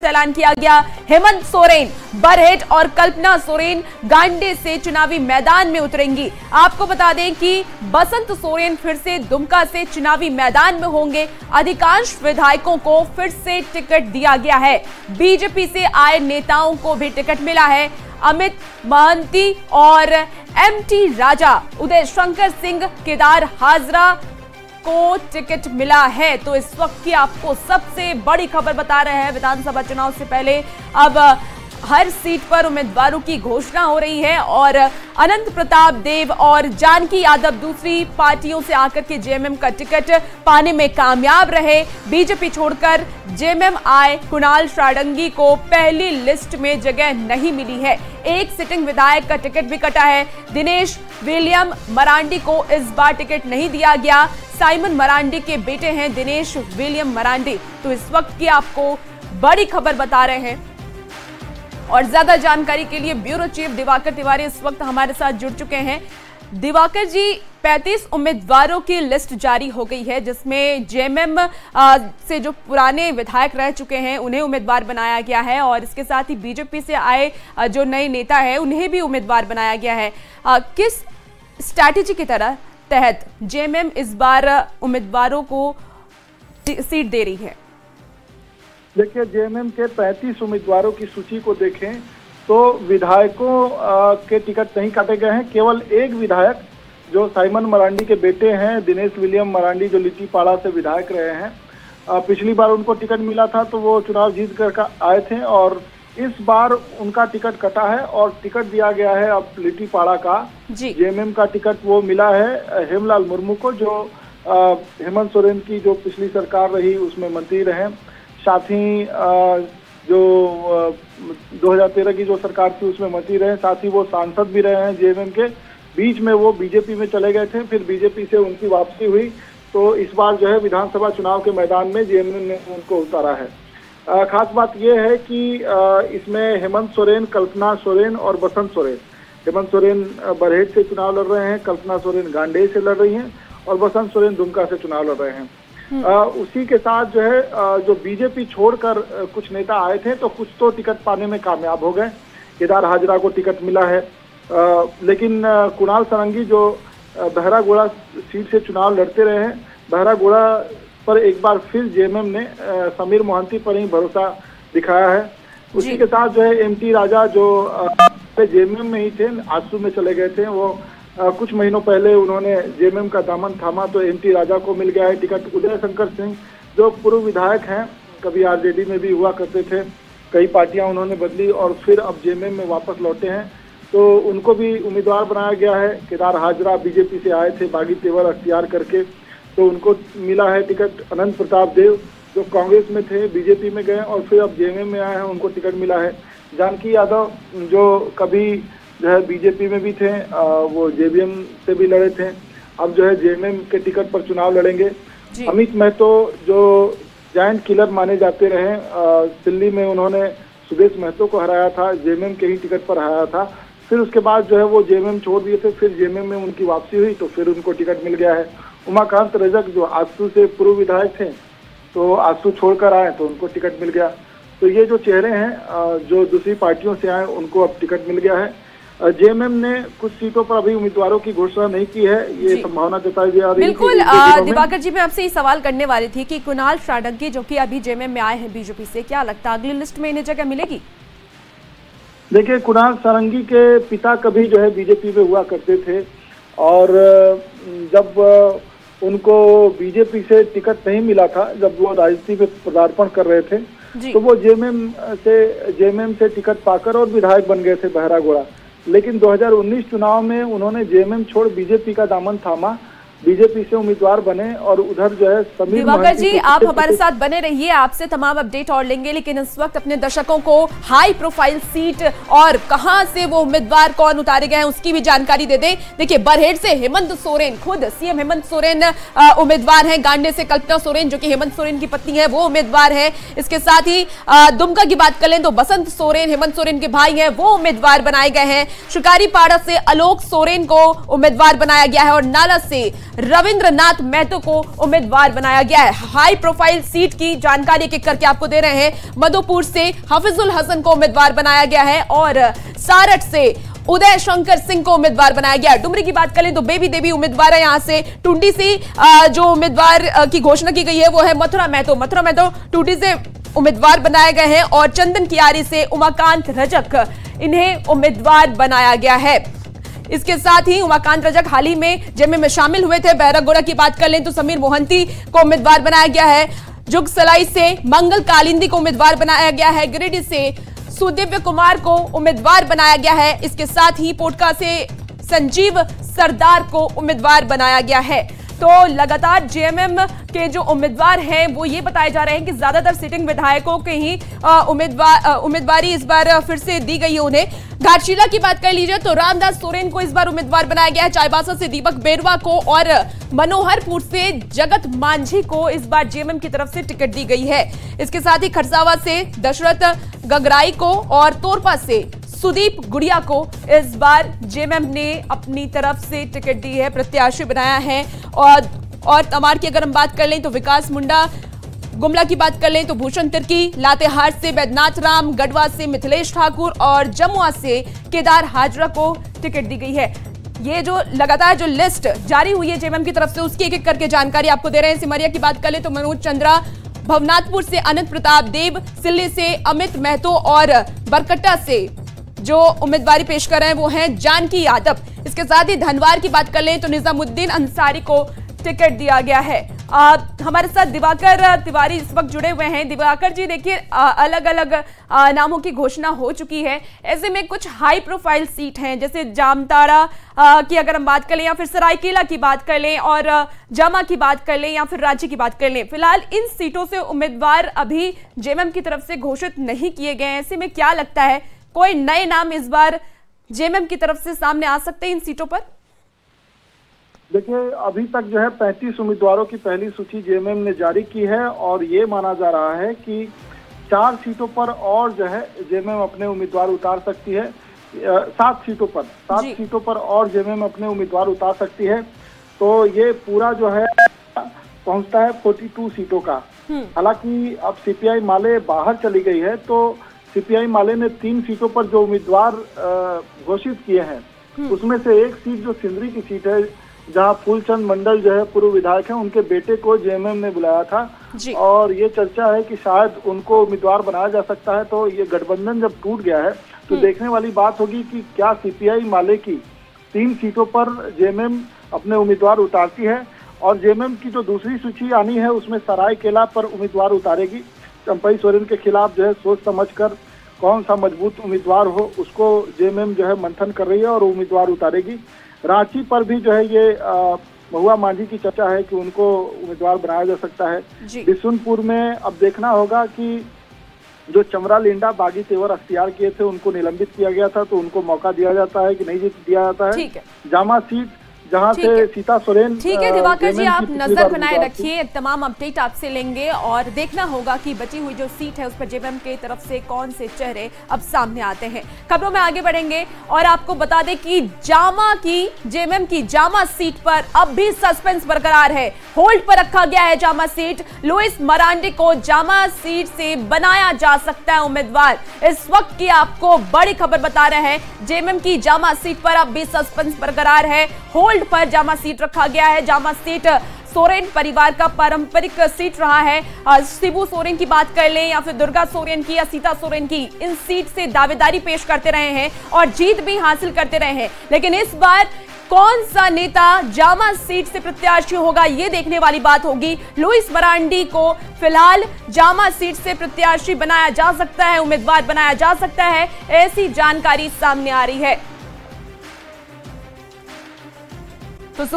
ऐलान किया गया। हेमंत सोरेन बरहेट और कल्पना सोरेन गांडे से चुनावी मैदान में उतरेंगी। आपको बता दें कि बसंत सोरेन फिर से दुमका से चुनावी मैदान में होंगे। अधिकांश विधायकों को फिर से टिकट दिया गया है। बीजेपी से आए नेताओं को भी टिकट मिला है। अमित महंती और एमटी राजा, उदय शंकर सिंह, केदार हाजरा को टिकट मिला है। तो इस वक्त की आपको सबसे बड़ी खबर बता रहे हैं। विधानसभा चुनाव से पहले अब हर सीट पर उम्मीदवारों की घोषणा हो रही है और अनंत प्रताप देव और जानकी यादव दूसरी पार्टियों से आकर के जेएमएम का टिकट पाने में कामयाब रहे। बीजेपी छोड़कर जेएमएम आए कुणाल षडंगी को पहली लिस्ट में जगह नहीं मिली है। एक सिटिंग विधायक का टिकट भी कटा है। दिनेश विलियम मरांडी को इस बार टिकट नहीं दिया गया। साइमन मरांडी के बेटे हैं दिनेश विलियम मरांडी। तो इस वक्त की आपको बड़ी खबर बता रहे हैं और ज्यादा जानकारी के लिए ब्यूरो चीफ दिवाकर तिवारी इस वक्त हमारे साथ जुड़ चुके हैं। दिवाकर जी, 35 उम्मीदवारों की लिस्ट जारी हो गई है, जिसमें जेएमएम से जो पुराने विधायक रह चुके हैं उन्हें उम्मीदवार बनाया गया है और इसके साथ ही बीजेपी से आए जो नए नेता हैं उन्हें भी उम्मीदवार बनाया गया है। किस स्ट्रैटेजी की तहत जेएमएम इस बार उम्मीदवारों को सीट दे रही है? देखिए, जेएमएम के 35 उम्मीदवारों की सूची को देखें तो विधायकों के टिकट नहीं काटे गए हैं। केवल एक विधायक जो साइमन मरांडी के बेटे हैं दिनेश विलियम मरांडी, जो लिट्टीपाड़ा से विधायक रहे हैं, पिछली बार उनको टिकट मिला था तो वो चुनाव जीत कर आए थे और इस बार उनका टिकट कटा है और टिकट दिया गया है अब लिट्टीपाड़ा का। जेएमएम का टिकट वो मिला है हेमलाल मुर्मू को, जो हेमंत सोरेन की जो पिछली सरकार रही उसमें मंत्री रहे। साथ ही जो 2013 की जो सरकार थी उसमें मंत्री रहे, साथ ही वो सांसद भी रहे हैं जेएमएम के। बीच में वो बीजेपी में चले गए थे, फिर बीजेपी से उनकी वापसी हुई तो इस बार जो है विधानसभा चुनाव के मैदान में जेएमएम ने उनको उतारा है। खास बात यह है कि इसमें हेमंत सोरेन, कल्पना सोरेन और बसंत सोरेन, हेमंत सोरेन बरहेट से चुनाव लड़ रहे हैं, कल्पना सोरेन गांडे से लड़ रही हैं और बसंत सोरेन दुमका से चुनाव लड़ रहे हैं। उसी के साथ जो है जो बीजेपी छोड़कर कुछ नेता आए थे तो कुछ तो टिकट पाने में कामयाब हो गए। केदार हाजरा को टिकट मिला है, लेकिन कुणाल षडंगी जो बहरागोड़ा सीट से चुनाव लड़ते रहे हैं, बहरागोड़ा पर एक बार फिर जेएमएम ने समीर मोहंती पर ही भरोसा दिखाया है। उसी के साथ जो है एमटी राजा जो जेएमएम में ही थे, आजसू में चले गए थे, वो कुछ महीनों पहले उन्होंने जेएमएम का दामन थामा तो एमटी राजा को मिल गया है टिकट। उदय शंकर सिंह जो पूर्व विधायक हैं, कभी आरजेडी में भी हुआ करते थे, कई पार्टियां उन्होंने बदली और फिर अब जेएमएम में वापस लौटे हैं, तो उनको भी उम्मीदवार बनाया गया है। केदार हाजरा बीजेपी से आए थे बागी तेवर अख्तियार करके, तो उनको मिला है टिकट। अनंत प्रताप देव जो कांग्रेस में थे बीजेपी में गए और फिर अब जेएमएम में आए हैं, उनको टिकट मिला है। जानकी यादव जो कभी जो है बीजेपी में भी थे, वो जेवीएम से भी लड़े थे, अब जो है जेएमएम के टिकट पर चुनाव लड़ेंगे। अमित महतो जो जायंट किलर माने जाते रहे, दिल्ली में उन्होंने सुदेश महतो को हराया था, जेएमएम के ही टिकट पर हराया था, फिर उसके बाद जो है वो जेएमएम छोड़ दिए थे, फिर जेएमएम में उनकी वापसी हुई तो फिर उनको टिकट मिल गया है। उमाकांत रजक जो आजसू से पूर्व विधायक थे तो आजसू छोड़कर आए तो उनको टिकट मिल गया। तो ये जो चेहरे हैं जो दूसरी पार्टियों से आए उनको अब टिकट मिल गया है। जेएमएम ने कुछ सीटों पर अभी उम्मीदवारों की घोषणा नहीं की है, ये संभावना जताई जा रही है। बिल्कुल दिवाकर जी, मैं आपसे ये सवाल करने वाली थी कि कुणाल षडंगी जो कि अभी जेएमएम में आए हैं बीजेपी से, क्या लगता है अगली लिस्ट में इन्हें जगह मिलेगी? देखिए, कुणाल षडंगी के पिता कभी जो है बीजेपी में हुआ करते थे और जब उनको बीजेपी से टिकट नहीं मिला था, जब वो राजनीति में पदार्पण कर रहे थे तो वो जेएमएम से टिकट पाकर और विधायक बन गए थे बहरागोड़ा। लेकिन 2019 चुनाव में उन्होंने जेएमएम छोड़ बीजेपी का दामन थामा, बीजेपी से उम्मीदवार बने और उधर जो है समीर दिवाकर जी, आप हमारे साथ बने रहिए, आपसे तमाम अपडेट और लेंगे, लेकिन इस वक्त अपने दर्शकों को हाई प्रोफाइल सीट और कहां से वो उम्मीदवार कौन उतारे गए हैं उसकी भी जानकारी दे दें। देखिए, बरहेट से हेमंत सोरेन, खुद सीएम हेमंत सोरेन उम्मीदवार हैं। गांडे से कल्पना सोरेन जो कि हेमंत सोरेन की पत्नी है वो उम्मीदवार है। इसके साथ ही दुमका की बात कर लें तो बसंत सोरेन हेमंत सोरेन के भाई हैं, वो उम्मीदवार बनाए गए हैं। शिकारीपाड़ा से आलोक सोरेन को उम्मीदवार बनाया गया है और नाला से रविंद्रनाथ महतो को उम्मीदवार बनाया गया है। हाई प्रोफाइल सीट की जानकारी एक एक करके आपको दे रहे हैं। मधुपुर से हफीजुल हसन को उम्मीदवार बनाया गया है और सारठ से उदय शंकर सिंह को उम्मीदवार बनाया गया। डुमरी की बात करें तो बेबी देवी उम्मीदवार है। यहां से टुंडी से जो उम्मीदवार की घोषणा की गई है वो है मथुरा महतो टुंडी से उम्मीदवार बनाए गए हैं और चंदन कियारी से उमाकांत रजक इन्हें उम्मीदवार बनाया गया है। इसके साथ ही उमाकांत रजक हाल ही में जेएमएम में शामिल हुए थे। बैरकगोड़ा की बात कर लें तो समीर मोहंती को उम्मीदवार बनाया गया है। जुगसलाई से मंगल कालिंदी को उम्मीदवार बनाया गया है। गिरिडीह से सुदिव्य कुमार को उम्मीदवार बनाया गया है। इसके साथ ही पोटका से संजीव सरदार को उम्मीदवार बनाया गया है। तो लगातार जेएमएम के जो उम्मीदवार हैं वो ये बताए जा रहे हैं कि ज्यादातर सिटिंग विधायकों के ही उम्मीदवारी इस बार फिर से दी गई है उन्हें। घाटशिला की बात कर लीजिए तो रामदास सोरेन को इस बार उम्मीदवार बनाया गया है। चाईबासा से दीपक बेरवा को और मनोहरपुर से जगत मांझी को इस बार जेएमएम की तरफ से टिकट दी गई है। इसके साथ ही खरसावा से दशरथ गगराई को और तोरपा से सुदीप गुड़िया को इस बार जेएमएम ने अपनी तरफ से टिकट दी है, प्रत्याशी बनाया है। और तमाड़ की अगर हम बात कर लें तो विकास मुंडा, गुमला की बात कर लें तो भूषण तिर्की, लातेहार से बैद्यनाथ राम, गढ़वा से मिथिलेश ठाकुर और जमुआ से केदार हाजरा को टिकट दी गई है। ये जो लगातार जो लिस्ट जारी हुई है जेएमएम की तरफ से उसकी एक एक करके जानकारी आपको दे रहे हैं। सिमरिया की बात कर लें तो मनोज चंद्रा, भवनाथपुर से अनंत प्रताप देव, सिल्ली से अमित महतो और बरकट्टा से जो उम्मीदवारी पेश कर रहे हैं वो हैं जानकी यादव। इसके साथ ही धनवार की बात कर लें तो निजामुद्दीन अंसारी को टिकट दिया गया है। हमारे साथ दिवाकर तिवारी इस वक्त जुड़े हुए हैं। दिवाकर जी देखिए, अलग अलग नामों की घोषणा हो चुकी है। ऐसे में कुछ हाई प्रोफाइल सीट हैं जैसे जामताड़ा की अगर हम बात कर लें या फिर सरायकेला की बात कर लें और जामा की बात कर लें या फिर रांची की बात कर लें। फिलहाल इन सीटों से उम्मीदवार अभी जेएमएम की तरफ से घोषित नहीं किए गए हैं। ऐसे में क्या लगता है कोई नए नाम इस बार जेएमएम की तरफ से सामने आ सकते हैं इन सीटों पर? देखिए, अभी तक जो है 35 उम्मीदवारों की पहली सूची जेएमएम ने जारी की है और ये माना जा रहा है कि 4 सीटों पर और जो है जेएमएम अपने उम्मीदवार उतार सकती है। 7 सीटों पर और जेएमएम अपने उम्मीदवार उतार सकती है। तो ये पूरा जो है पहुंचता है 42 सीटों का। हालांकि अब सीपीआई माले बाहर चली गई है तो सीपीआई माले ने 3 सीटों पर जो उम्मीदवार घोषित किए हैं उसमें से एक सीट जो सिंदरी की सीट है जहां फूलचंद मंडल जो है पूर्व विधायक हैं, उनके बेटे को जेएमएम ने बुलाया था और ये चर्चा है कि शायद उनको उम्मीदवार बनाया जा सकता है। तो ये गठबंधन जब टूट गया है तो देखने वाली बात होगी कि क्या सीपीआई माले की 3 सीटों पर जेएमएम अपने उम्मीदवार उतारती है और जेएमएम की जो दूसरी सूची आनी है उसमें सरायकेला पर उम्मीदवार उतारेगी। चंपई सोरेन के खिलाफ जो है सोच समझकर कौन सा मजबूत उम्मीदवार हो उसको जेएमएम जो है मंथन कर रही है और उम्मीदवार उतारेगी। रांची पर भी जो है ये महुआ मांझी की चर्चा है कि उनको उम्मीदवार बनाया जा सकता है। बिशुनपुर में अब देखना होगा कि जो चमरा लिंडा बागी तेवर अख्तियार किए थे उनको निलंबित किया गया था तो उनको मौका दिया जाता है कि नहीं दिया जाता है। जामा सीट जहां से सीता सोरेन। ठीक है दिवाकर जी, आप नजर बनाए रखिए, तमाम अपडेट आपसे लेंगे और देखना होगा कि बची हुई जो सीट है उस पर जेएमएम की तरफ से कौन से चेहरे अब सामने आते हैं। खबरों में आगे बढ़ेंगे और आपको बता दें कि जेएमएम की जामा सीट पर अब भी सस्पेंस बरकरार है। होल्ड पर रखा गया है जामा सीट। लुइस मरांडी को जामा सीट से बनाया जा सकता है उम्मीदवार। इस वक्त की आपको बड़ी खबर बता रहे हैं, जेएमएम की जामा सीट पर अब भी सस्पेंस बरकरार है। होल्ड पर जामा सीट रखा गया है। जामा सीट सोरेन परिवार का पारंपरिक सीट रहा है। शिबू सोरेन की बात कर लें या फिर दुर्गा सोरेन की या सीता सोरेन की, इन सीट से दावेदारी पेश करते रहे हैं और जीत भी हासिल करते रहे हैं। लेकिन इस बार कौन सा नेता जामा सीट से प्रत्याशी होगा ये देखने वाली बात होगी। लुइस मरांडी को फिलहाल जामा सीट से प्रत्याशी बनाया जा सकता है, उम्मीदवार बनाया जा सकता है, ऐसी जानकारी सामने आ रही है। तो सुबह